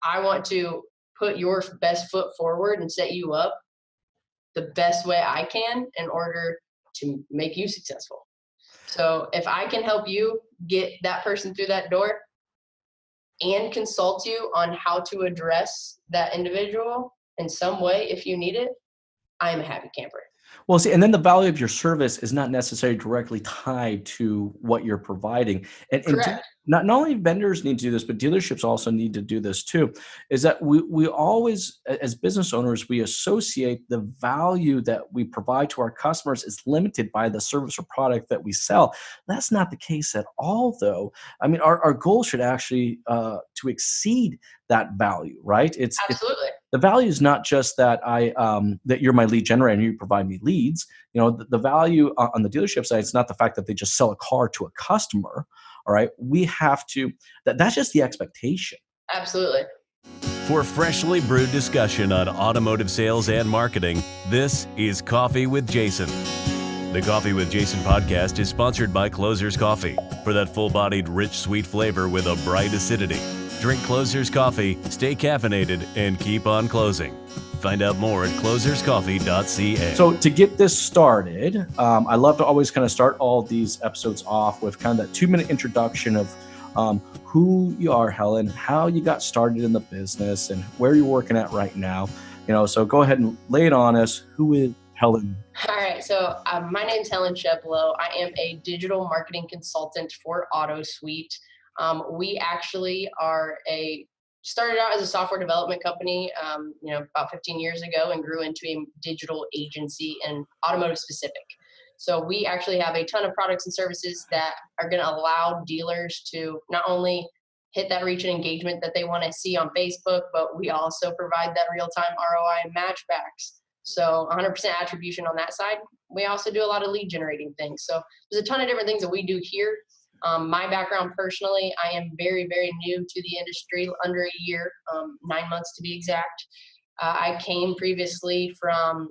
I want to put your best foot forward and set you up the best way I can in order to make you successful. So if I can help you get that person through that door and consult you on how to address that individual in some way, if you need it, I am a happy camper. Well, see, and then the value of your service is not necessarily directly tied to what you're providing. And Correct. not only vendors need to do this, but dealerships also need to do this too, is that we always, as business owners, we associate the value that we provide to our customers is limited by the service or product that we sell. That's not the case at all, though. I mean, our goal should actually to exceed that value, right? It's Absolutely. the value is not just that that you're my lead generator and you provide me leads. You know, the value on the dealership side, it's not the fact that they just sell a car to a customer. All right, we have to. That's just the expectation. Absolutely. For freshly brewed discussion on automotive sales and marketing, this is Coffee with Jason. The Coffee with Jason podcast is sponsored by Closer's Coffee. For that full-bodied, rich, sweet flavor with a bright acidity, drink Closer's Coffee, stay caffeinated, and keep on closing. Find out more at closerscoffee.ca. So to get this started, I love to always kind of start all these episodes off with kind of that 2-minute introduction of who you are, Helen, how you got started in the business, and where you're working at right now. You know, so go ahead and lay it on us. Who is Helen? All right. So my name's Helen Scheblo. I am a digital marketing consultant for AutoSweet. We actually started out as a software development company, about 15 years ago, and grew into a digital agency and automotive specific. So we actually have a ton of products and services that are going to allow dealers to not only hit that reach and engagement that they want to see on Facebook, but we also provide that real-time ROI and matchbacks. So 100% attribution on that side. We also do a lot of lead generating things. So there's a ton of different things that we do here. My background personally, I am very, very new to the industry, under a year, 9 months to be exact. I came previously from,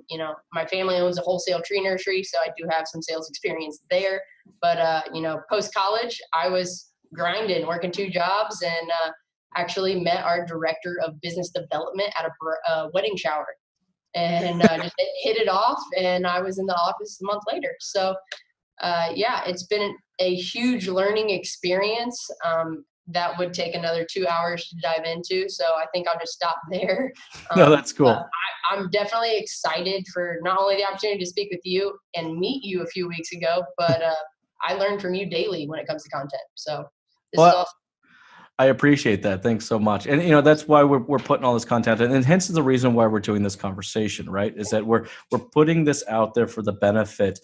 my family owns a wholesale tree nursery, so I do have some sales experience there. But, post-college, I was grinding, working 2 jobs, and actually met our director of business development at a wedding shower. And just hit it off, and I was in the office a month later. So, it's been a huge learning experience that would take another 2 hours to dive into. So I think I'll just stop there. No, that's cool. I'm definitely excited for not only the opportunity to speak with you and meet you a few weeks ago, but I learn from you daily when it comes to content. So this is awesome. I appreciate that. Thanks so much. And, that's why we're putting all this content in. And hence the reason why we're doing this conversation, right? Is that we're putting this out there for the benefit,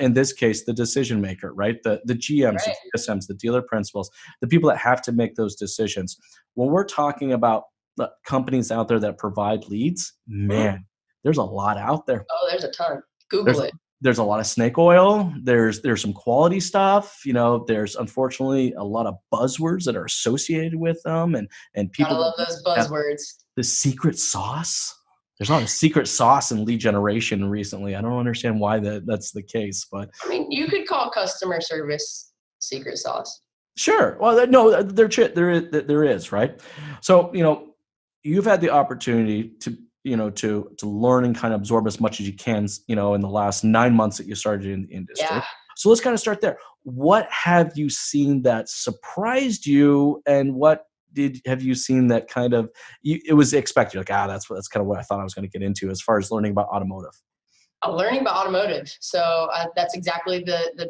in this case, the decision maker, right? The GMs, Right. the CSMs, the dealer principals, the people that have to make those decisions. When we're talking about the companies out there that provide leads, man, there's a lot out there. Oh, there's a ton. Google it. There's a lot of snake oil. There's some quality stuff. There's unfortunately a lot of buzzwords that are associated with them, and people Gotta love those buzzwords. The secret sauce. There's a lot of secret sauce in lead generation recently. I don't understand why that's the case, but I mean, you could call customer service secret sauce. Sure. Well, no, there is, right? So, you've had the opportunity to learn and kind of absorb as much as you can, in the last 9 months that you started in the industry. Yeah. So let's kind of start there. What have you seen that surprised you, and what have you seen that kind of it was expected? Like, that's kind of what I thought I was going to get into as far as learning about automotive. Learning about automotive. So that's exactly the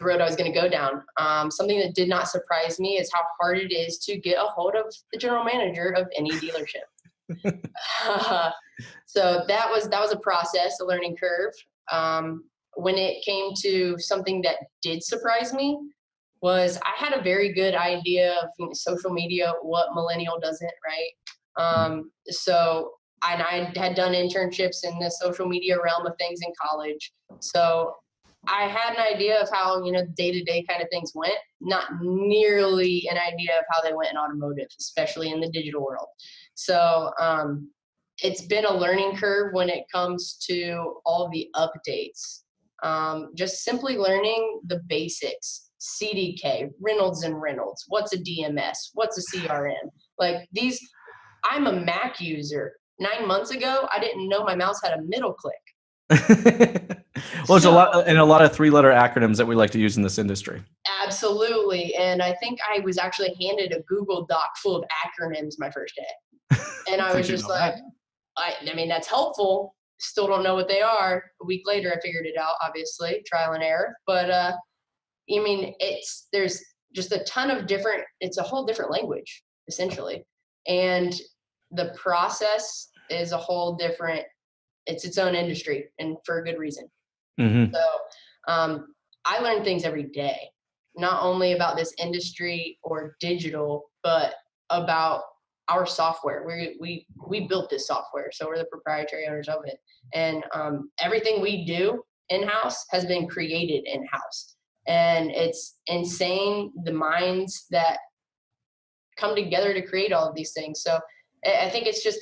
road I was going to go down. Something that did not surprise me is how hard it is to get a hold of the general manager of any dealership. So that was a process, a learning curve. When it came to something that did surprise me was I had a very good idea of social media, what millennial doesn't, right? So I had done internships in the social media realm of things in college. So I had an idea of how, day-to-day kind of things went, not nearly an idea of how they went in automotive, especially in the digital world. So it's been a learning curve when it comes to all the updates. Just simply learning the basics, CDK, Reynolds and Reynolds, what's a DMS, what's a CRM, like these I'm a Mac user. 9 months ago, I didn't know my mouse had a middle click. Well, it's a So lot, and a lot of three-letter acronyms that we like to use in this industry. absolutely. And I think I was actually handed a Google Doc full of acronyms my first day. And I So was you just know like, that. I mean, that's helpful. Still don't know what they are. A week later, I figured it out, obviously, trial and error. But I mean, there's just a ton of different, it's a whole different language, essentially. And the process is a whole different, it's its own industry, and for a good reason. Hmm. So I learn things every day, not only about this industry or digital, but about our software. We built this software, so we're the proprietary owners of it, and everything we do in house has been created in house, and it's insane the minds that come together to create all of these things. So I think it's just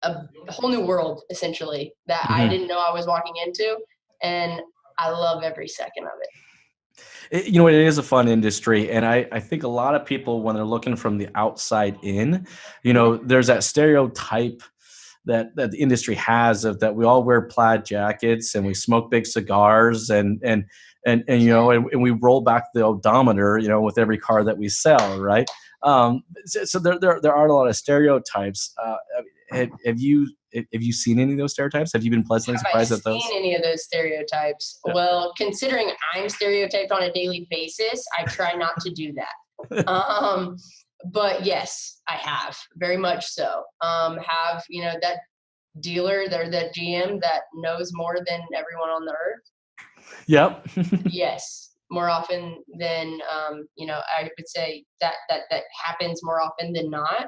a whole new world essentially that I Hmm. didn't know I was walking into, and I love every second of it. It is a fun industry, and I think a lot of people, when they're looking from the outside in, there's that stereotype that the industry has of that we all wear plaid jackets and we smoke big cigars and and we roll back the odometer with every car that we sell, right? So there are a lot of stereotypes. Have you seen any of those stereotypes? Have you been pleasantly Have I surprised at seen those? any of those stereotypes? Yeah. Well, considering I'm stereotyped on a daily basis, I try not to do that. But yes, I have very much so. Have that dealer, they're that GM that knows more than everyone on the earth? Yep. Yes, more often than I would say that happens more often than not.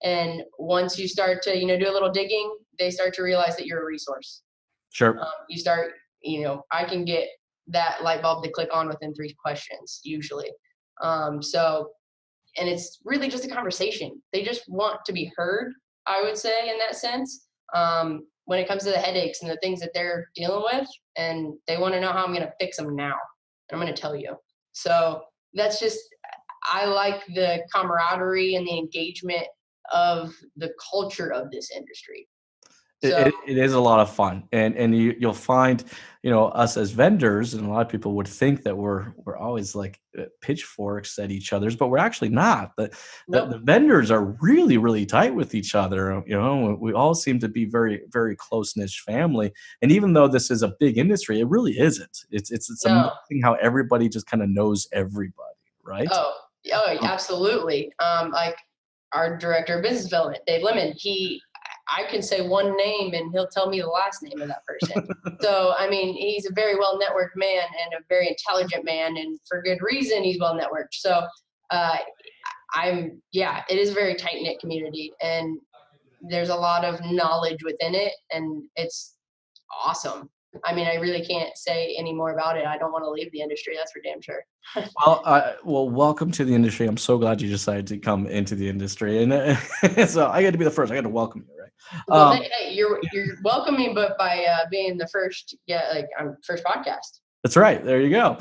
And once you start to do a little digging, they start to realize that you're a resource. Sure. You start, I can get that light bulb to click on within 3 questions usually. So, and it's really just a conversation. They just want to be heard, I would say, in that sense. When it comes to the headaches and the things that they're dealing with, and they want to know how I'm going to fix them now. And I'm going to tell you. So that's just, I like the camaraderie and the engagement of the culture of this industry. It, So it, it is a lot of fun, and you'll find, us as vendors, and a lot of people would think that we're always like pitchforks at each other's, but we're actually not. The nope, vendors are really really tight with each other. We all seem to be very very close knit family, and even though this is a big industry, it really isn't. It's no. amazing how everybody just kind of knows everybody, right? Oh, oh, Um, absolutely. Like our director of business development, Dave Lemon, I can say one name and he'll tell me the last name of that person. So, I mean, he's a very well networked man and a very intelligent man, and for good reason, he's well networked. So, uh, yeah, it is a very tight knit community, and there's a lot of knowledge within it, and it's awesome. I mean, I really can't say any more about it. I don't want to leave the industry. That's for damn sure. Well, welcome to the industry. I'm so glad you decided to come into the industry, and so I got to be the first. I got to welcome you, right? Well, Um, hey, you're welcoming, but by being the first, yeah, like first podcast. that's right. There you go.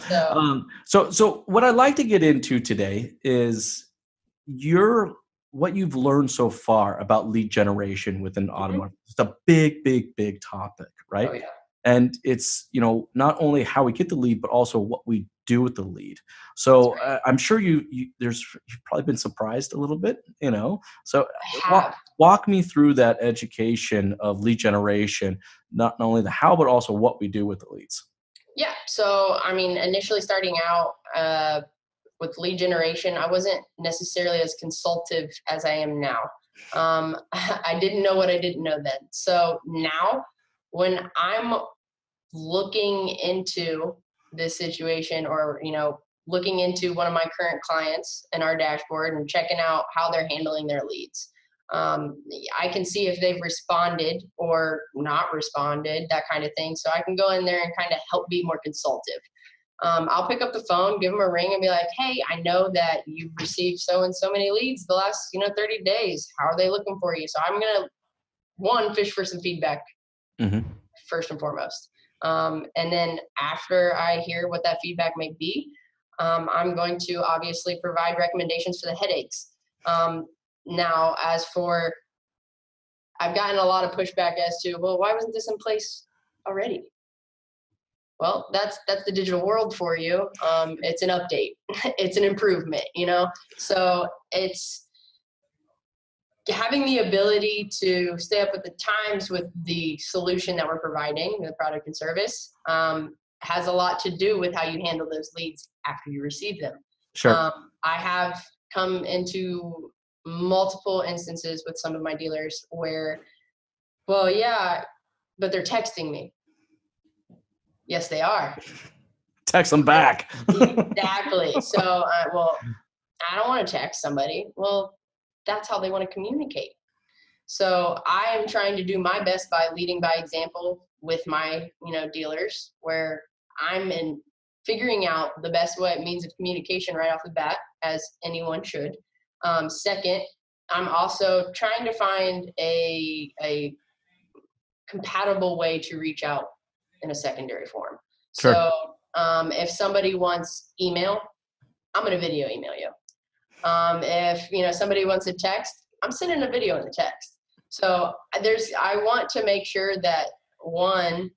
So So what I'd like to get into today is your what you've learned so far about lead generation within mhm. automotive. It's a big, big, big topic, Oh right? yeah, And it's not only how we get the lead, but also what we do with the lead. that's So right. I'm sure you've probably been surprised a little bit. So I walk have. walk me through that education of lead generation, not only the how, but also what we do with the leads. Yeah. So I mean, initially starting out with lead generation, I wasn't necessarily as consultative as I am now. I didn't know what I didn't know then. So now, when I'm looking into this situation, or looking into one of my current clients and our dashboard and checking out how they're handling their leads, I can see if they've responded or not responded, that kind of thing. So I can go in there and kind of help be more consultative. I'll pick up the phone, give them a ring, and be like, hey, I know that you've received so and so many leads the last 30 days. How are they looking for you? So I'm going to, one, fish for some feedback Hmm. first and foremost. And then after I hear what that feedback may be, I'm going to obviously provide recommendations for the headaches. Um, Now, as for, I've gotten a lot of pushback as to, well, why wasn't this in place already? Well, that's the digital world for you. It's an update. It's an improvement, So it's having the ability to stay up with the times with the solution that we're providing, the product and service, has a lot to do with how you handle those leads after you receive them. Sure. I have come into multiple instances with some of my dealers where, well, yeah, but they're texting me. Yes, they are. Text them back. Exactly. So, well, I don't want to text somebody. Well, that's how they want to communicate. So I am trying to do my best by leading by example with my, dealers, where I'm in figuring out the best means of communication right off the bat, as anyone should. Second, I'm also trying to find a compatible way to reach out in a secondary form. Sure. So if somebody wants email, I'm going to video email you. If somebody wants a text, I'm sending a video in the text. So I want to make sure that, one,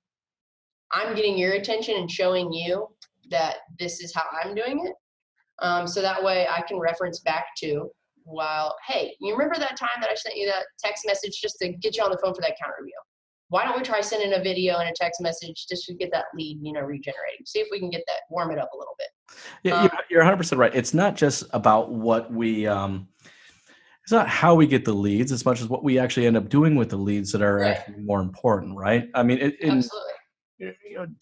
I'm getting your attention and showing you that this is how I'm doing it. So that way I can reference back to, well, hey, you remember that time that I sent you that text message just to get you on the phone for that counter review? Why don't we try sending a video and a text message just to get that lead, regenerating? See if we can get that, warm it up a little bit. Yeah, you're 100% right. It's not just about what we, it's not how we get the leads as much as what we actually end up doing with the leads that are actually more important, right? I mean, Absolutely.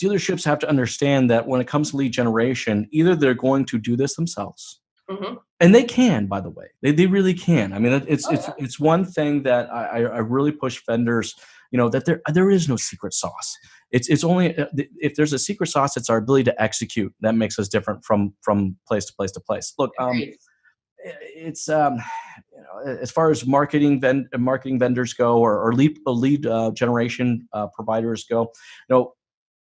Dealerships have to understand that when it comes to lead generation, either they're going to do this themselves, and they can, by the way, they really can. I mean, it's one thing that I really push vendors, that there is no secret sauce. It's only if there's a secret sauce, it's our ability to execute that makes us different from place to place to place. Look, it's as far as marketing vendors go, or lead generation providers go,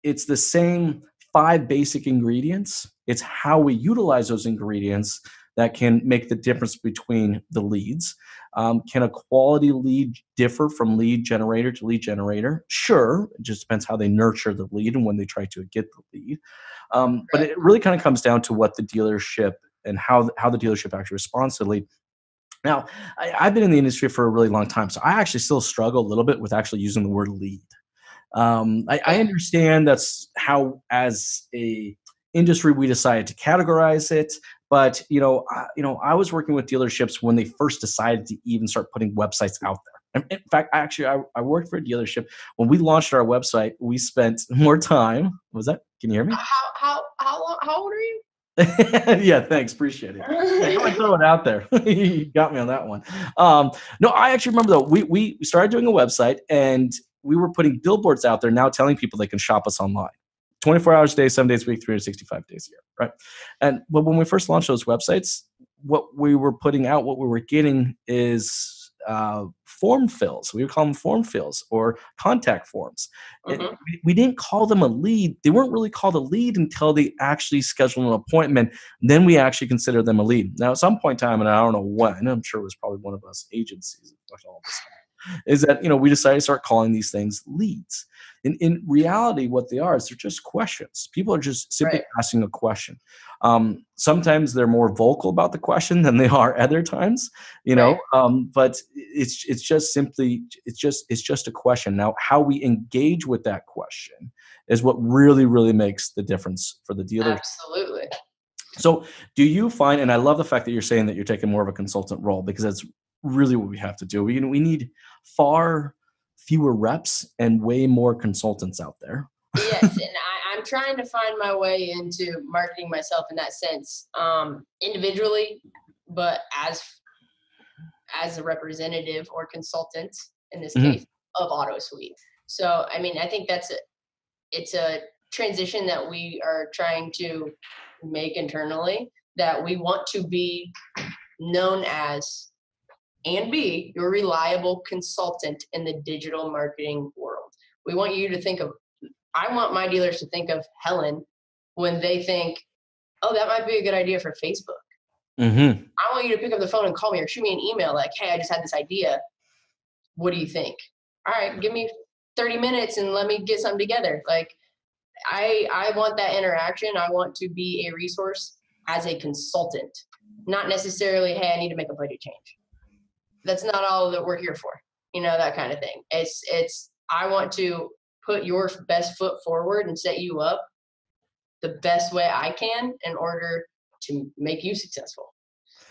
it's the same 5 basic ingredients. It's how we utilize those ingredients that can make the difference between the leads. Can a quality lead differ from lead generator to lead generator? Sure. It just depends how they nurture the lead and when they try to get the lead. But it really kind of comes down to what the dealership and how the dealership actually responds to the lead. Now, I've been in the industry for a really long time, so I actually still struggle a little bit with actually using the word lead. I understand that's how, as a industry, we decided to categorize it. But I was working with dealerships when they first decided to even start putting websites out there. In fact, I worked for a dealership when we launched our website. We spent more time. Was that? Can you hear me? How old are you? Yeah, thanks. Appreciate it. I throw it out there. You got me on that one. No, I actually remember though. We started doing a website and we were putting billboards out there now telling people they can shop us online 24 hours a day, 7 days a week, 365 days a year, right? But when we first launched those websites, what we were putting out, what we were getting is form fills. We would call them form fills or contact forms. We didn't call them a lead. They weren't really called a lead until they actually scheduled an appointment. Then we actually consider them a lead. Now, at some point in time, and I don't know when, I'm sure it was probably one of us agencies, all this is that, we decided to start calling these things leads. In reality, what they are is they're just questions. People are just simply asking a question. Sometimes they're more vocal about the question than they are other times, but it's just simply, it's just a question. Now, how we engage with that question is what really, really makes the difference for the dealer. Absolutely. So do you find, and I love the fact that you're saying that you're taking more of a consultant role, because that's really what we have to do. We need far fewer reps and way more consultants out there. Yes, and I'm trying to find my way into marketing myself in that sense, individually, but as a representative or consultant in this case of AutoSweet. So, I mean, I think it's a transition that we are trying to make internally, that we want to be known as and be your reliable consultant in the digital marketing world. We want you to think of, I want my dealers to think of Helen when they think, oh, that might be a good idea for Facebook. Mm-hmm. I want you to pick up the phone and call me or shoot me an email like, hey, I just had this idea. What do you think? All right, give me 30 minutes and let me get something together. Like, I want that interaction. I want to be a resource as a consultant, not necessarily, hey, I need to make a budget change. That's not all that we're here for, that kind of thing. I want to put your best foot forward and set you up the best way I can in order to make you successful.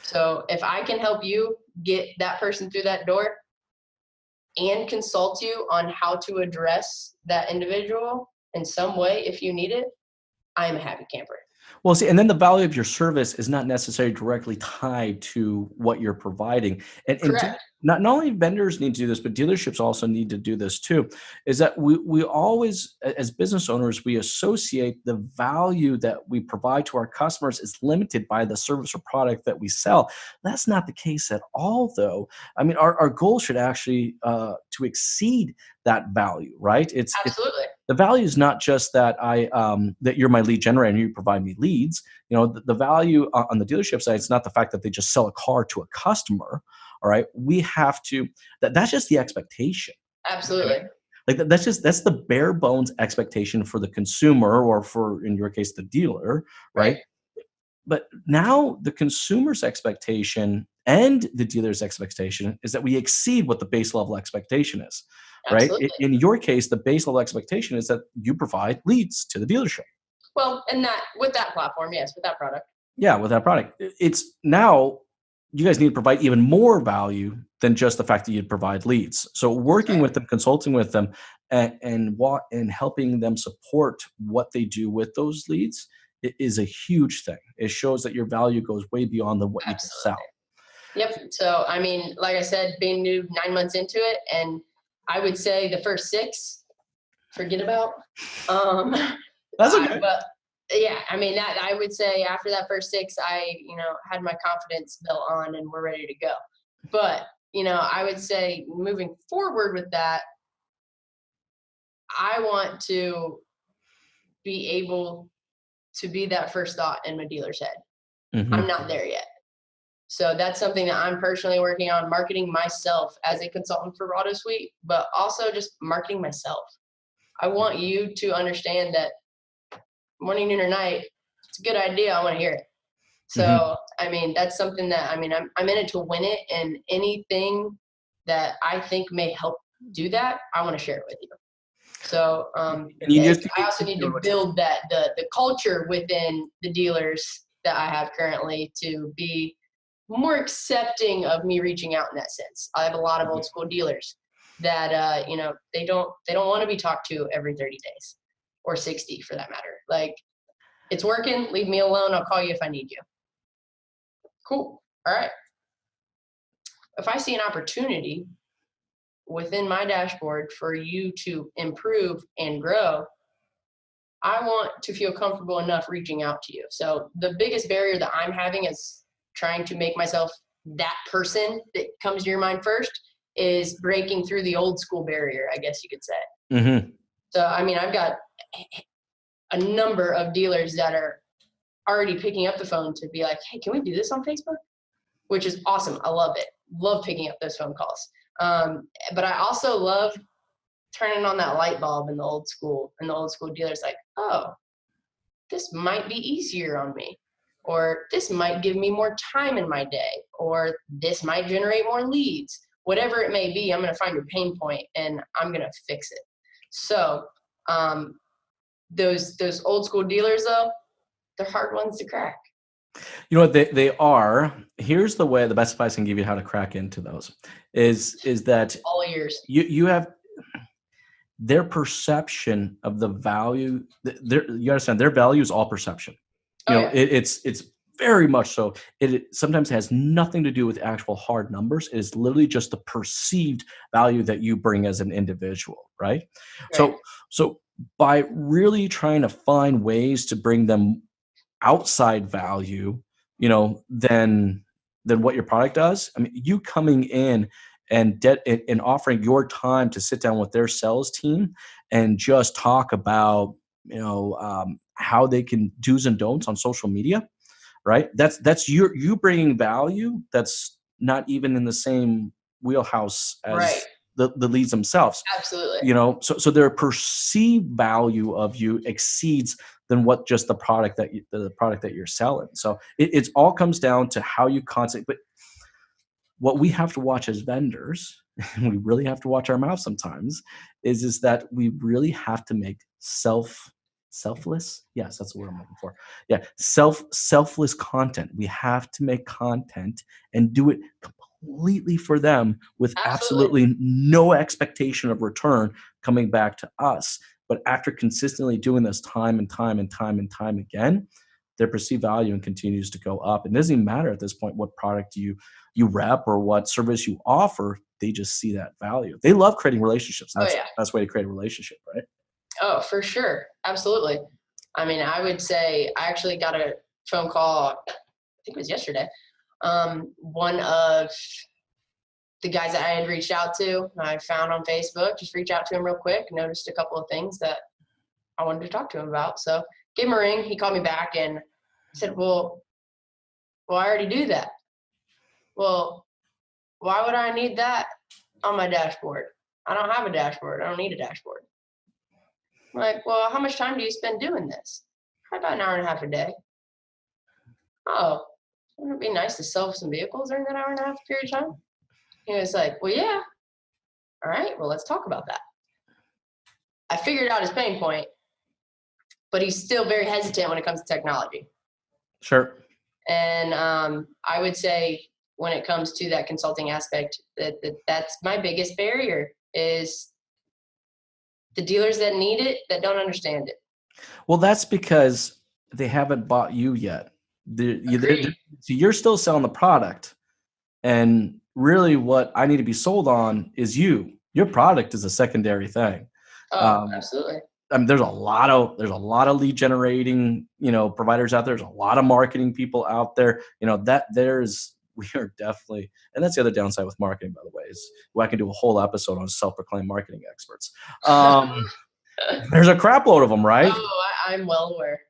So if I can help you get that person through that door and consult you on how to address that individual in some way, if you need it, I'm a happy camper. Well, see, and then the value of your service is not necessarily directly tied to what you're providing. And Correct. not only vendors need to do this, but dealerships also need to do this too, is that we always, as business owners, we associate the value that we provide to our customers is limited by the service or product that we sell. That's not the case at all, though. I mean, our goal should actually to exceed that value, right? Absolutely. The value is not just that that you're my lead generator and you provide me leads. The value on the dealership side is not the fact that they just sell a car to a customer. All right, we have to. That's just the expectation. Absolutely. Like that's the bare bones expectation for the consumer, or for, in your case, the dealer, right? But now the consumer's expectation and the dealer's expectation is that we exceed what the base level expectation is. Right? Absolutely. In your case, the base level expectation is that you provide leads to the dealership. Well, and that with that platform, yes, with that product. Yeah, with that product. It's now you guys need to provide even more value than just the fact that you provide leads. So working with them, consulting with them, and helping them support what they do with those leads is a huge thing. It shows that your value goes way beyond what you can sell. Yep. So, I mean, like I said, being new 9 months into it, and I would say the first 6, forget about. That's okay. But yeah, I mean, that I would say after that first 6, I, had my confidence built on and we're ready to go. But, I would say moving forward with that, I want to be able to be that first thought in my dealer's head. Mm-hmm. I'm not there yet. So that's something that I'm personally working on, marketing myself as a consultant for AutoSweet, but also just marketing myself. I want you to understand that morning, noon, or night, it's a good idea. I want to hear it. So, I mean, that's something that, I'm in it to win it, and anything that I think may help do that, I want to share it with you. So, I also need to build the culture within the dealers that I have currently to be more accepting of me reaching out in that sense. I have a lot of old school dealers that they don't want to be talked to every 30 days or 60 for that matter. Like, it's working, leave me alone, I'll call you if I need you. Cool. All right. If I see an opportunity within my dashboard for you to improve and grow, I want to feel comfortable enough reaching out to you. So the biggest barrier that I'm having is trying to make myself that person that comes to your mind first is breaking through the old school barrier, I guess you could say. Mm-hmm. So, I mean, I've got a number of dealers that are already picking up the phone to be like, hey, can we do this on Facebook? Which is awesome. I love it. Love picking up those phone calls. But I also love turning on that light bulb in the old school dealers, like, oh, this might be easier on me, or this might give me more time in my day, or this might generate more leads. Whatever it may be, I'm going to find your pain point and I'm going to fix it. So those old school dealers, though, they're hard ones to crack. You know what they are. Here's the best advice I can give you how to crack into those is that all ears. You have their perception of the value. You understand their value is all perception. It's very much so. It sometimes has nothing to do with actual hard numbers. It is literally just the perceived value that you bring as an individual, right? So by really trying to find ways to bring them outside value, than what your product does. I mean, you coming in and offering your time to sit down with their sales team and just talk about, how they can do's and don'ts on social media. right? That's you bringing value that's not even in the same wheelhouse Right. as the leads themselves. Absolutely. So their perceived value of you exceeds than what just the product that you're selling. So it's all comes down to how you constantly. But what we have to watch as vendors, and we really have to watch our mouth sometimes, is that we really have to make selfless. Yes, that's the word I'm looking for. Yeah, selfless content. We have to make content and do it completely for them with Absolutely. absolutely no expectation of return coming back to us. But after consistently doing this time and time and time and time again, their perceived value and continues to go up. It doesn't even matter at this point what product you rep or what service you offer. They just see that value. They love creating relationships, and Oh that's yeah. the best way to create a relationship, right? Oh, for sure. Absolutely. I mean, I would say I actually got a phone call, I think it was yesterday. One of the guys that I had reached out to, I found on Facebook, just reach out to him real quick, noticed a couple of things that I wanted to talk to him about. So gave him a ring. He called me back and said, well, I already do that. Well, why would I need that on my dashboard? I don't have a dashboard. I don't need a dashboard. I'm like, well, how much time do you spend doing this? Probably about an hour and a half a day. Oh, wouldn't it be nice to sell some vehicles during that hour and a half period of time? He was like, well, yeah. All right, well, let's talk about that. I figured out his pain point, but he's still very hesitant when it comes to technology. Sure. And I would say when it comes to that consulting aspect, that's my biggest barrier is the dealers that need it, that don't understand it. Well, that's because they haven't bought you yet. Agreed. So you're still selling the product, and really, what I need to be sold on is you. Your product is a secondary thing. Oh, Um, absolutely. I mean, there's a lot of lead generating, providers out there. There's a lot of marketing people out there. We are definitely, and that's the other downside with marketing, by the way, is I can do a whole episode on self-proclaimed marketing experts. There's a crap load of them, right? Oh, I'm well aware.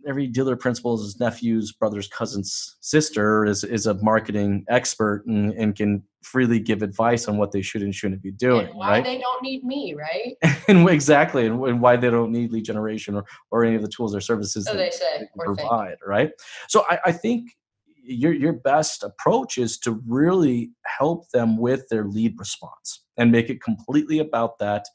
Every dealer principal's nephew's brother's cousin's sister is a marketing expert and can freely give advice on what they should and shouldn't be doing, And why right? they don't need me, right? And exactly, and why they don't need lead generation or any of the tools or services So that they say you or think. provide, right? So I think your best approach is to really help them with their lead response and make it completely about that,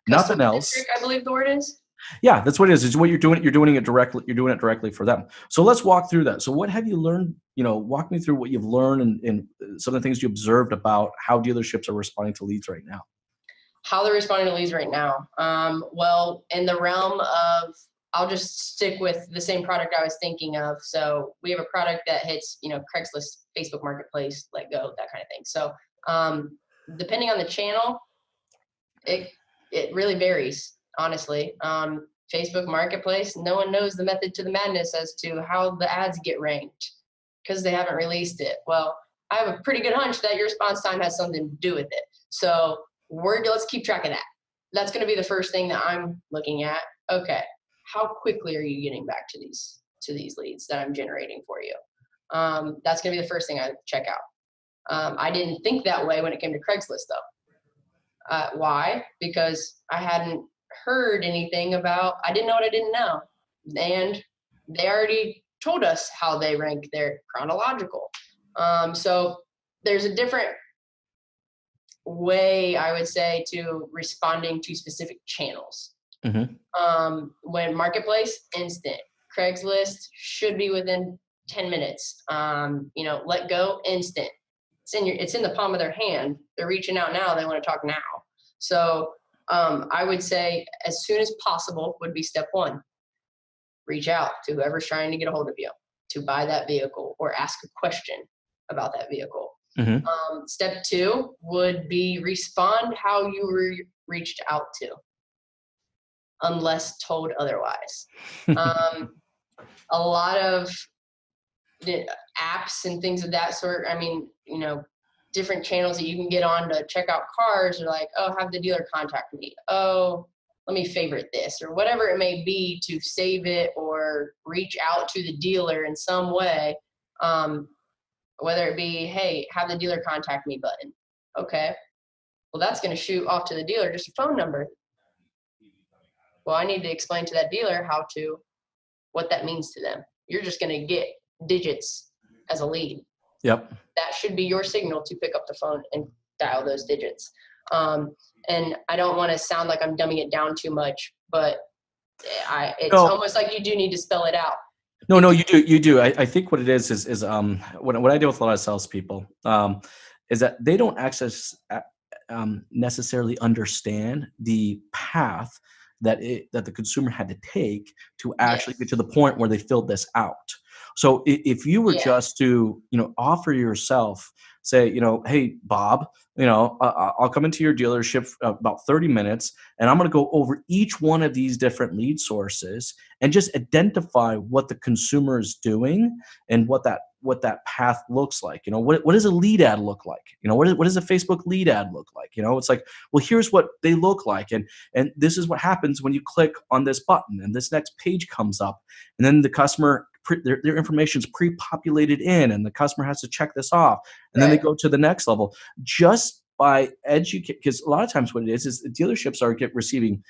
nothing else. Customer-centric, I believe the word is. Yeah, that's what it is. It's what you're doing. You're doing it directly. You're doing it directly for them. So let's walk through that. So what have you learned? Walk me through what you've learned and some of the things you observed about how dealerships are responding to leads right now. How they're responding to leads right now. Well, in the realm of, I'll just stick with the same product I was thinking of. So we have a product that hits, Craigslist, Facebook Marketplace, Let Go, that kind of thing. So depending on the channel, it really varies, honestly. Facebook Marketplace, no one knows the method to the madness as to how the ads get ranked because they haven't released it. Well, I have a pretty good hunch that your response time has something to do with it. So let's keep track of that. That's going to be the first thing that I'm looking at. Okay, how quickly are you getting back to these leads that I'm generating for you? That's going to be the first thing I check out. I didn't think that way when it came to Craigslist, though. Why? Because I hadn't heard anything about, I didn't know what I didn't know. And they already told us how they rank their chronological. So there's a different way, I would say, to responding to specific channels. Mm-hmm. When Marketplace, instant. Craigslist should be within 10 minutes. Let Go, instant. It's in the palm of their hand. They're reaching out now. They want to talk now. So I would say as soon as possible would be step one. Reach out to whoever's trying to get a hold of you to buy that vehicle or ask a question about that vehicle. Mm-hmm. Step two would be respond how you were reached out to, unless told otherwise. A lot of the apps and things of that sort, I mean, different channels that you can get on to check out cars are like, oh, have the dealer contact me. Oh, let me favorite this, or whatever it may be, to save it or reach out to the dealer in some way. Whether it be, hey, have the dealer contact me button. Okay. Well, that's going to shoot off to the dealer just a phone number. Well, I need to explain to that dealer what that means to them. You're just going to get digits as a lead. Yep. That should be your signal to pick up the phone and dial those digits. And I don't want to sound like I'm dumbing it down too much, but it's almost like you do need to spell it out. No, you do. I think what it is what I deal with a lot of salespeople is that they don't necessarily understand the path that the consumer had to take to actually get to the point where they filled this out. So if you were just to, offer yourself, say, hey, Bob, I'll come into your dealership about 30 minutes, and I'm going to go over each one of these different lead sources and just identify what the consumer is doing and what that path looks like. What does a lead ad look like? What does a Facebook lead ad look like? It's like, well, here's what they look like. And this is what happens when you click on this button and this next page comes up, and then the customer, their information is pre-populated in, and the customer has to check this off, and then they go to the next level just by educate. Because a lot of times what it is the dealerships are receiving.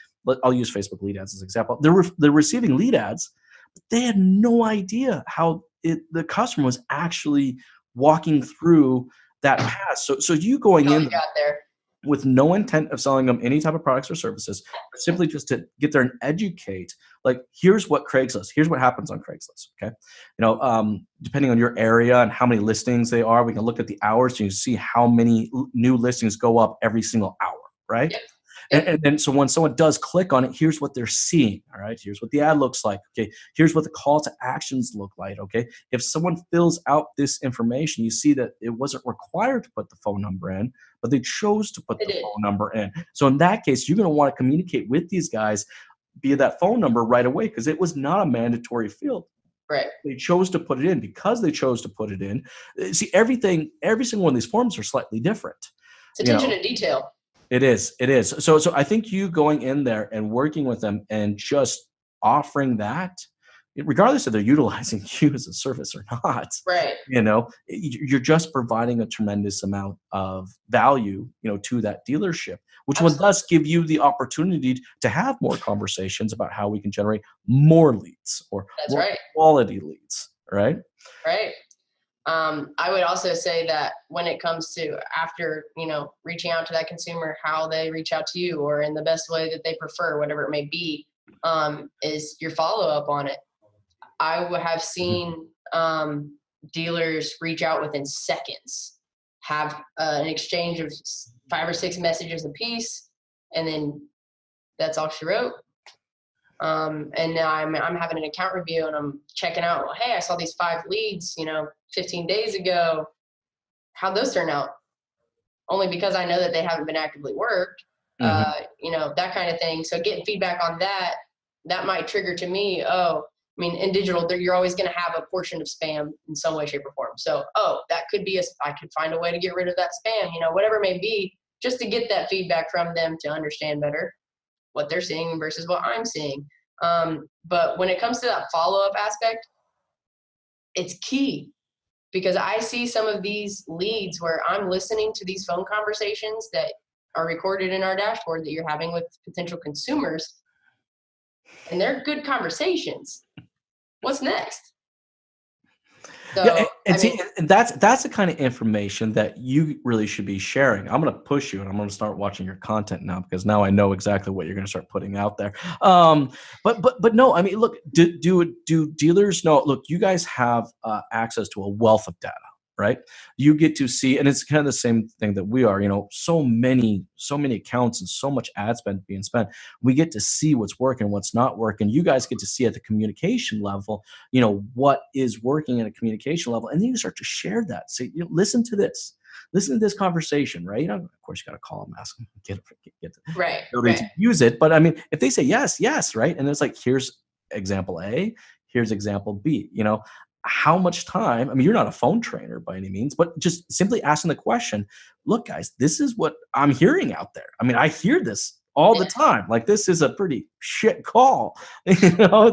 I'll use Facebook lead ads as an example. They're receiving lead ads, but they had no idea how the customer was actually walking through that path. So you going in there with no intent of selling them any type of products or services, but simply just to get there and educate. Like, here's what happens on Craigslist. Okay. Depending on your area and how many listings they are, we can look at the hours and you see how many new listings go up every single hour. Right. Yep. And then, so when someone does click on it, here's what they're seeing. All right. Here's what the ad looks like. Okay. Here's what the call to actions look like. Okay. If someone fills out this information, you see that it wasn't required to put the phone number in, but they chose to put the phone number in. So in that case, you're going to want to communicate with these guys via that phone number right away, because it was not a mandatory field. Right. They chose to put it in. Because they chose to put it in. See, every single one of these forms are slightly different. It's attention to detail. It is. So I think you going in there and working with them and just offering that, regardless if they're utilizing you as a service or not, right? You're just providing a tremendous amount of value, to that dealership, which will thus give you the opportunity to have more conversations about how we can generate more leads or more quality leads, right? Right. I would also say that when it comes to after, reaching out to that consumer, how they reach out to you or in the best way that they prefer, whatever it may be, is your follow-up on it. I would have seen dealers reach out within seconds, have an exchange of 5 or 6 messages apiece, and then that's all she wrote. And now I'm having an account review and I'm checking out, well, hey, I saw these 5 leads, 15 days ago. How'd those turn out? Only because I know that they haven't been actively worked, that kind of thing. So getting feedback on that might trigger to me, in digital, you're always going to have a portion of spam in some way, shape, or form. So, that could be I could find a way to get rid of that spam, whatever it may be, just to get that feedback from them to understand better what they're seeing versus what I'm seeing. But when it comes to that follow-up aspect, it's key, because I see some of these leads where I'm listening to these phone conversations that are recorded in our dashboard that you're having with potential consumers, and they're good conversations. What's next? So, that's the kind of information that you really should be sharing. I'm going to push you, and I'm going to start watching your content now, because now I know exactly what you're going to start putting out there. But no, look, do dealers know? Look, you guys have access to a wealth of data, right? You get to see, and it's kind of the same thing that we are. So many accounts and so much ad spend being spent. We get to see what's working, what's not working. You guys get to see at the communication level, what is working at a communication level, and then you start to share that. Say, listen to this conversation, right? Of course, you got to call them, ask them, get right to use it. But if they say yes, right, and it's like, here's example A, here's example B, how much time, you're not a phone trainer by any means, but just simply asking the question, look, guys, this is what I'm hearing out there. I hear this all the time. Like, this is a pretty shit call. It's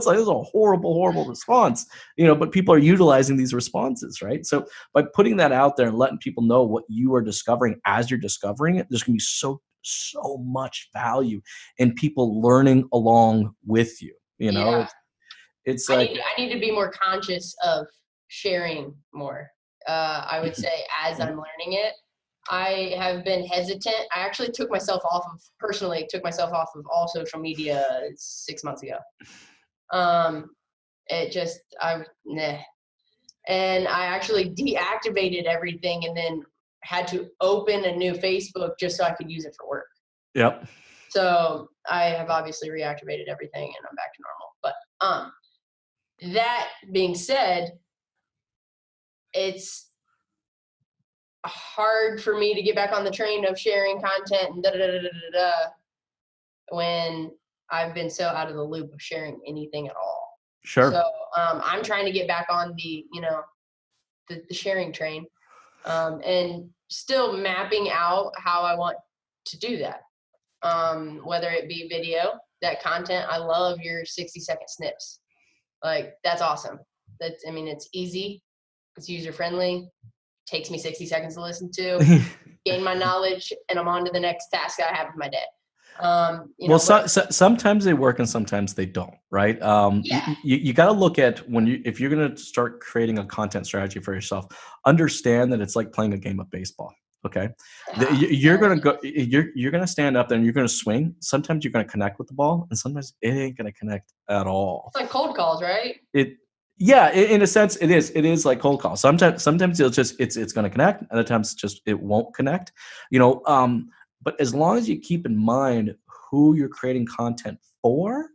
like, this is a horrible, horrible response, but people are utilizing these responses, right? So by putting that out there and letting people know what you are discovering as you're discovering it, there's going to be so much value in people learning along with you. Yeah. It's like, I need to be more conscious of sharing more. I would say as I'm learning it, I have been hesitant. I actually personally took myself off of all social media 6 months ago. Nah. And I actually deactivated everything and then had to open a new Facebook just so I could use it for work. Yep. So I have obviously reactivated everything and I'm back to normal. But that being said, it's hard for me to get back on the train of sharing content and when I've been so out of the loop of sharing anything at all. Sure. So I'm trying to get back on the sharing train, and still mapping out how I want to do that. Whether it be video, that content, I love your 60-second snips. Like, that's awesome. It's easy, it's user friendly, takes me 60 seconds to listen to, gain my knowledge, and I'm on to the next task I have in my day. Sometimes they work and sometimes they don't, right? Yeah. You got to look at if you're going to start creating a content strategy for yourself, understand that it's like playing a game of baseball. Okay. You're going to stand up there and you're going to swing. Sometimes you're going to connect with the ball and sometimes it ain't going to connect at all. It's like cold calls, right? In a sense, it is like cold calls. Sometimes it's going to connect, other times it won't connect, but as long as you keep in mind who you're creating content for,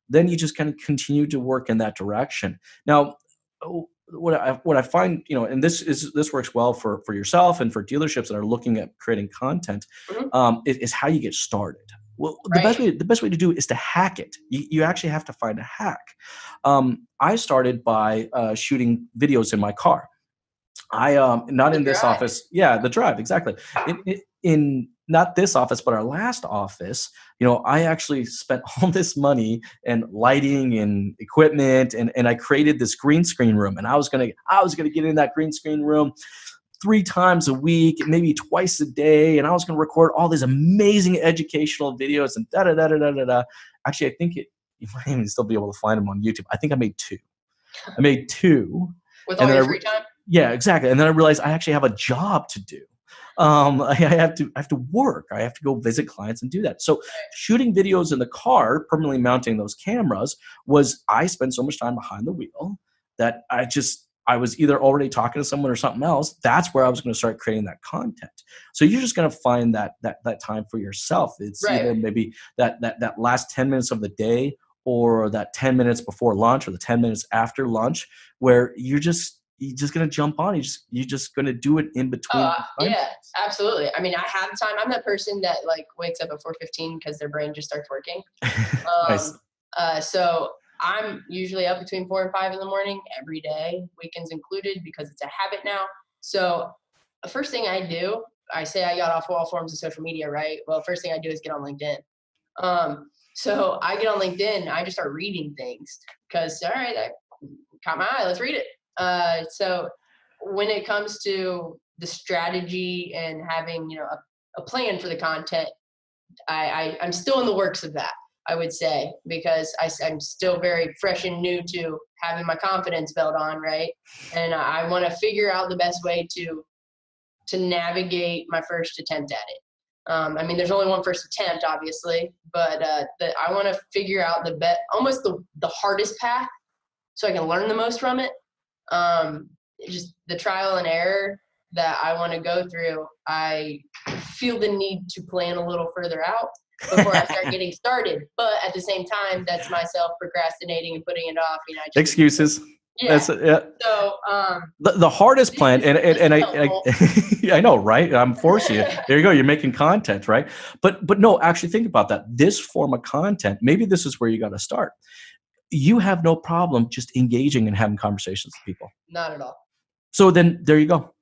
then you just kind of continue to work in that direction. Now, what I find, and this works well for yourself and for dealerships that are looking at creating content, is how you get started. Well, the best way to do it is to hack it. You actually have to find a hack. I started by shooting videos in my car. Not in this office. Yeah, the drive, exactly. In not this office, but our last office, I actually spent all this money and lighting and equipment, and I created this green screen room. And I was gonna get in that green screen room 3 times a week, maybe twice a day, and I was gonna record all these amazing educational videos and da da da da da da da. Actually, I think you might even still be able to find them on YouTube. I think I made 2. With all your free time? Yeah, exactly. And then I realized I actually have a job to do. I have to work. I have to go visit clients and do that. So shooting videos in the car, permanently mounting those cameras, I spent so much time behind the wheel that I was either already talking to someone or something else. That's where I was going to start creating that content. So you're just going to find that time for yourself. It's either maybe that last 10 minutes of the day or that 10 minutes before lunch or the 10 minutes after lunch where you're just going to jump on. You're just going to do it in between. Yeah, absolutely. I have time. I'm that person that wakes up at 4:15 because their brain just starts working. Nice. So I'm usually up between 4 and 5 in the morning every day, weekends included, because it's a habit now. So the first thing I do, I say I got off all forms of social media, right? Well, first thing I do is get on LinkedIn. So I get on LinkedIn, I just start reading things because, all right, that caught my eye, let's read it. So when it comes to the strategy and having, a plan for the content, I'm still in the works of that, I would say, because I'm still very fresh and new to having my confidence belt on, right? And I want to figure out the best way to navigate my first attempt at it. There's only one first attempt, obviously, but I want to figure out almost the hardest path so I can learn the most from it. Just the trial and error that I want to go through, I feel the need to plan a little further out before I start getting started. But at the same time, that's myself procrastinating and putting it off. Excuses. Yeah. That's it, yeah. So the hardest plan, and I know, right? I'm forcing you. There you go. You're making content, right? But no, actually think about that. This form of content, maybe this is where you got to start. You have no problem just engaging and having conversations with people. Not at all. So then there you go.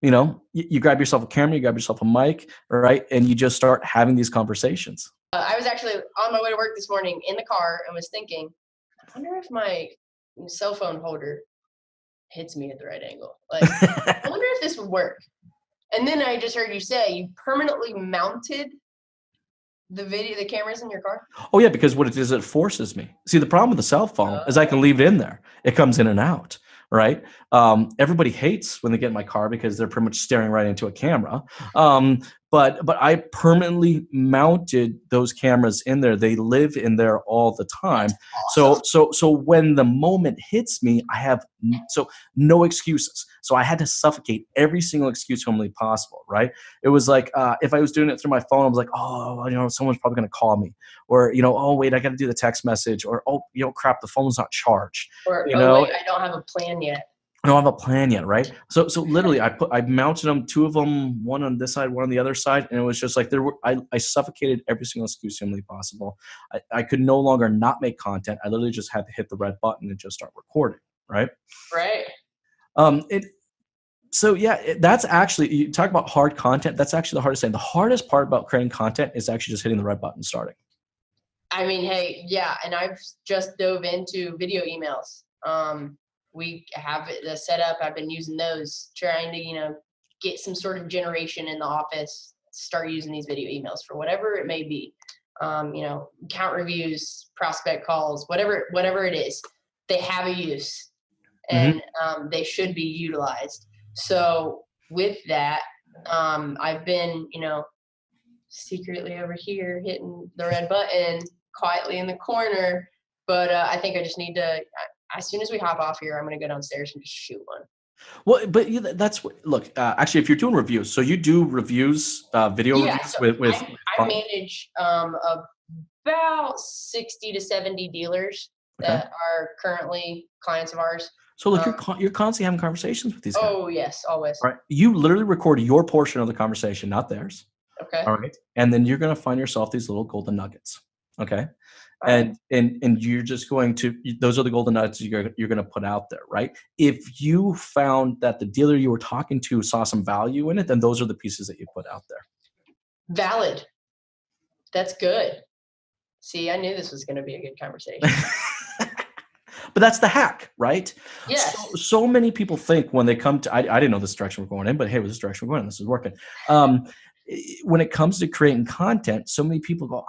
You grab yourself a camera, you grab yourself a mic, right? And you just start having these conversations. I was actually on my way to work this morning in the car and was thinking, I wonder if my cell phone holder hits me at the right angle. Like, I wonder if this would work. And then I just heard you say you permanently mounted the cameras in your car. Oh yeah, because what it is, it forces me. See, the problem with the cell phone is I can leave it in there. It comes in and out, right? Everybody hates when they get in my car because they're pretty much staring right into a camera. But I permanently mounted those cameras in there. They live in there all the time. Awesome. So when the moment hits me, I have no excuses. So I had to suffocate every single excuse humanly possible, right? It was like if I was doing it through my phone, I was like, oh, someone's probably going to call me, or oh wait, I got to do the text message, or oh crap, the phone's not charged. Or oh wait, I don't have a plan yet. I don't have a plan yet, right? So literally, I mounted them, 2 of them, one on this side, one on the other side, and it was just like I suffocated every single excuse humanly possible. I could no longer not make content. I literally just had to hit the red button and just start recording, right? Right. So yeah, that's actually, you talk about hard content. That's actually the hardest thing. The hardest part about creating content is actually just hitting the red button, starting. I mean, hey, yeah, and I've just dove into video emails. We have the setup. I've been using those, trying to, get some sort of generation in the office, start using these video emails for whatever it may be. Account reviews, prospect calls, whatever it is, they have a use, and they should be utilized. So with that, I've been, secretly over here hitting the red button quietly in the corner. But I think I just need to, as soon as we hop off here, I'm going to go downstairs and just shoot one. Well, but that's what, look, actually, if you're doing reviews, so you do reviews, video reviews so with I manage about 60 to 70 dealers that are currently clients of ours. So look, you're constantly having conversations with these guys. Oh yes, always. Right. You literally record your portion of the conversation, not theirs. Okay. All right. And then you're going to find yourself these little golden nuggets. Okay. Right. And you're just going to, those are the golden nuggets you're going to put out there, right? If you found that the dealer you were talking to saw some value in it, then those are the pieces that you put out there. Valid. That's good. See, I knew this was going to be a good conversation. But that's the hack, right? Yes. So many people think when they come to, I didn't know this direction we're going in, but hey, with this direction we're going in, this is working. When it comes to creating content, so many people go,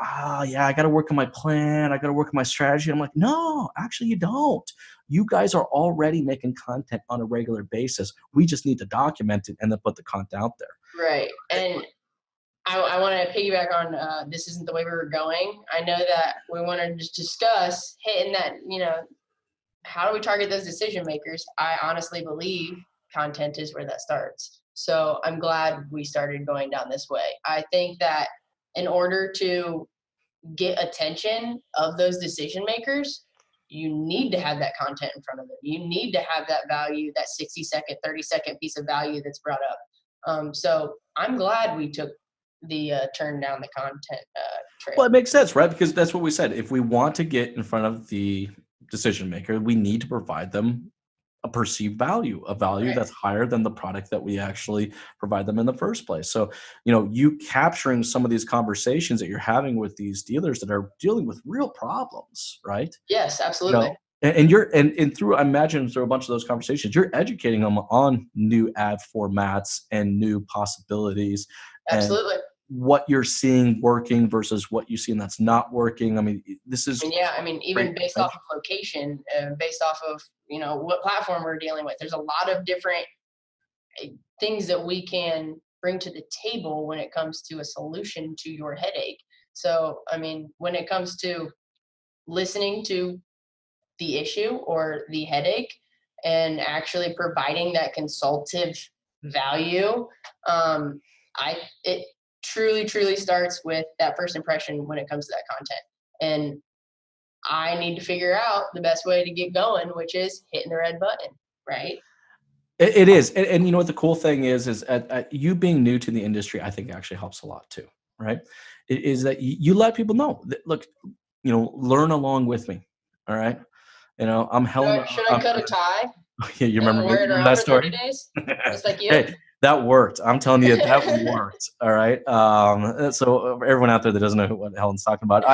yeah, I got to work on my plan. I got to work on my strategy. I'm like, no, actually you don't. You guys are already making content on a regular basis. We just need to document it and then put the content out there. Right. And I want to piggyback on, this isn't the way we were going. I know that we want to just discuss hitting that, how do we target those decision makers? I honestly believe content is where that starts. So I'm glad we started going down this way. I think that in order to get attention of those decision makers, you need to have that content in front of them. You need to have that value, that 60-second, 30-second piece of value that's brought up. So I'm glad we took the turn down the content trail. Well, it makes sense, right? Because that's what we said. If we want to get in front of the decision maker, we need to provide them a perceived value, a value that's higher than the product that we actually provide them in the first place. So, you capturing some of these conversations that you're having with these dealers that are dealing with real problems, right? Yes, absolutely. And through, I imagine through a bunch of those conversations, you're educating them on new ad formats and new possibilities. Absolutely. And what you're seeing working versus what you see that's not working. I mean, this is even based off of location, based off of what platform we're dealing with. There's a lot of different things that we can bring to the table when it comes to a solution to your headache. So, when it comes to listening to the issue or the headache and actually providing that consultative value, it truly starts with that first impression when it comes to that content. And I need to figure out the best way to get going, which is hitting the red button, right? It is. And you know what the cool thing is you being new to the industry, I think actually helps a lot too, right? It is that you let people know that, look, learn along with me. All right. I'm Helen. Should I cut a tie? Yeah, you remember wear it around that for story? 30 days? Just like you? Hey, That worked. I'm telling you, that worked. All right. So everyone out there that doesn't know what Helen's talking about,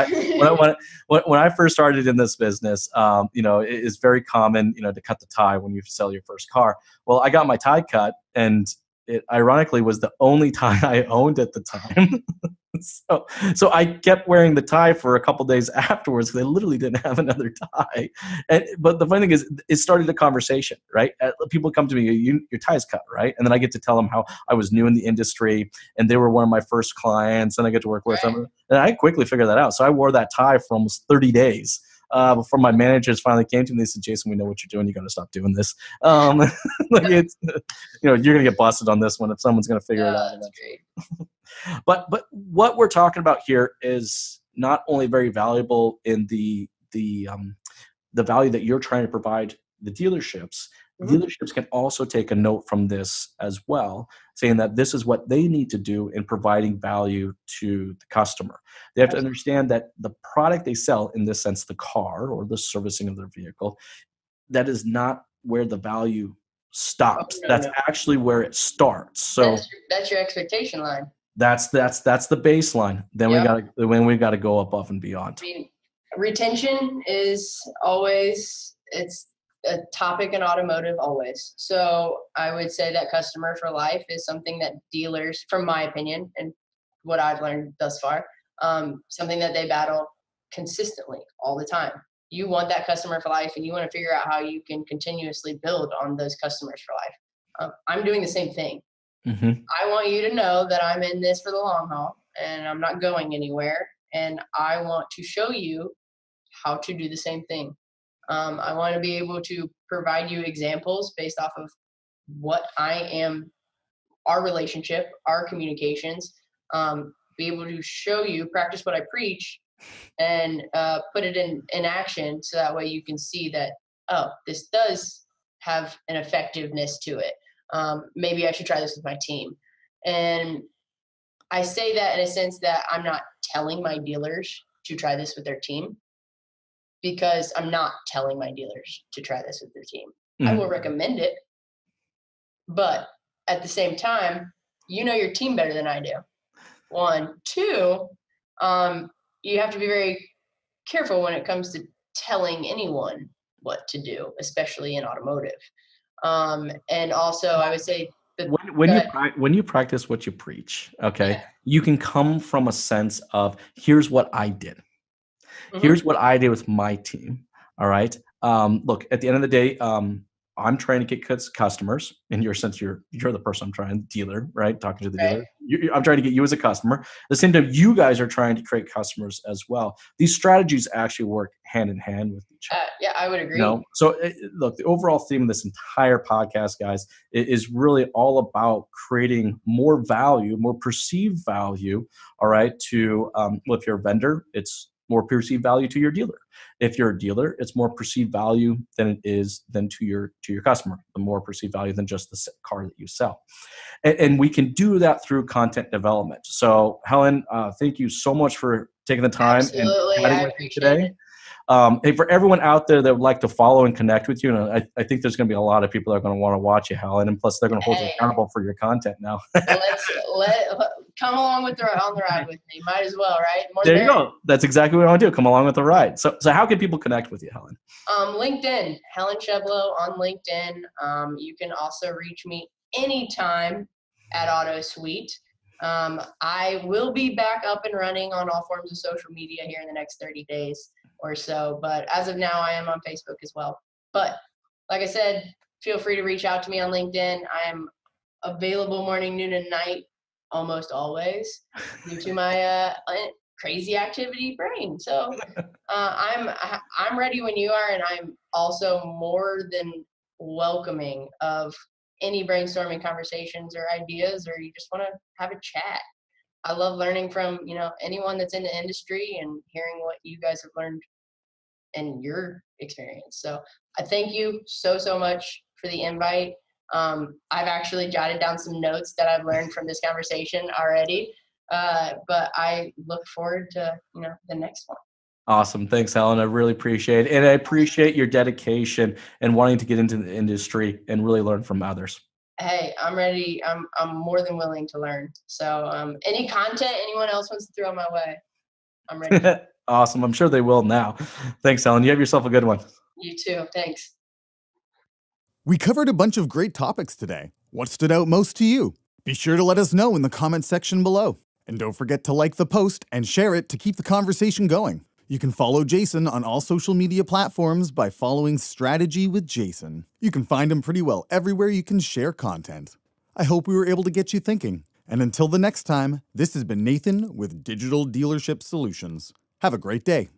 when I first started in this business, it's very common, to cut the tie when you sell your first car. Well, I got my tie cut, and it ironically was the only tie I owned at the time. So I kept wearing the tie for a couple days afterwards because I literally didn't have another tie. But the funny thing is, it started a conversation, right? People come to me, your tie's cut, right? And then I get to tell them how I was new in the industry and they were one of my first clients, and I get to work with them. And I quickly figured that out. So I wore that tie for almost 30 days. Before my managers finally came to me, they said, "Jason, we know what you're doing. You got to stop doing this. You're going to get busted on this one if someone's going to figure it out." That's great. But what we're talking about here is not only very valuable in the value that you're trying to provide the dealerships. Mm-hmm. Dealerships can also take a note from this as well, saying that this is what they need to do in providing value to the customer. They have to understand that the product they sell, in this sense, the car or the servicing of their vehicle, that is not where the value stops. That's actually where it starts. So that's your expectation line. That's the baseline. Then we got to go above and beyond. I mean, retention is always, it's a topic in automotive always. So I would say that customer for life is something that dealers, from my opinion and what I've learned thus far, something that they battle consistently all the time. You want that customer for life, and you want to figure out how you can continuously build on those customers for life. I'm doing the same thing. Mm-hmm. I want you to know that I'm in this for the long haul and I'm not going anywhere. And I want to show you how to do the same thing. I want to be able to provide you examples based off of what I am, our relationship, our communications, be able to show you, practice what I preach, and put it in action, so that way you can see that, oh, this does have an effectiveness to it. Maybe I should try this with my team. And I say that in a sense that I'm not telling my dealers to try this with their team, because I'm not telling my dealers to try this with their team. Mm-hmm. I will recommend it, but at the same time, you know your team better than I do. 1, 2, you have to be very careful when it comes to telling anyone what to do, especially in automotive. And also, I would say that when you practice what you preach, okay, you can come from a sense of, here's what I did. Mm-hmm. Here's what I did with my team. All right. Look, at the end of the day, I'm trying to get customers. In your sense, you're the person I'm trying, dealer, right? Talking to the dealer. I'm trying to get you as a customer. At the same time, you guys are trying to create customers as well. These strategies actually work hand in hand with each other. Yeah, I would agree. So look, the overall theme of this entire podcast, guys, is really all about creating more value, more perceived value. All right. To if you're a vendor, it's more perceived value to your dealer. If you're a dealer, it's more perceived value than to your customer, the more perceived value than just the car that you sell. And we can do that through content development. So Helen, thank you so much for taking the time. Absolutely, I appreciate today. Hey, for everyone out there that would like to follow and connect with you, and I think there's going to be a lot of people that are going to want to watch you, Helen, and plus they're going to hold you accountable for your content now. Come along on the ride with me. Might as well, right? There you go. That's exactly what I want to do. Come along with the ride. So how can people connect with you, Helen? LinkedIn, Helen Scheblo on LinkedIn. You can also reach me anytime at AutoSweet. I will be back up and running on all forms of social media here in the next 30 days or so. But as of now, I am on Facebook as well. But like I said, feel free to reach out to me on LinkedIn. I am available morning, noon, and night almost always due to my crazy activity brain. So I'm ready when you are, and I'm also more than welcoming of any brainstorming conversations or ideas, or you just want to have a chat. I love learning from anyone that's in the industry and hearing what you guys have learned in your experience. So I thank you so much for the invite. I've actually jotted down some notes that I've learned from this conversation already, but I look forward to the next one. Awesome. Thanks, Helen. I really appreciate it. And I appreciate your dedication and wanting to get into the industry and really learn from others. Hey, I'm ready. I'm more than willing to learn. So any content anyone else wants to throw my way, I'm ready for it. Awesome. I'm sure they will now. Thanks, Helen. You have yourself a good one. You too. Thanks. We covered a bunch of great topics today. What stood out most to you? Be sure to let us know in the comments section below. And don't forget to like the post and share it to keep the conversation going. You can follow Jason on all social media platforms by following Strategy with Jason. You can find him pretty well everywhere you can share content. I hope we were able to get you thinking. And until the next time, this has been Nathan with Digital Dealership Solutions. Have a great day.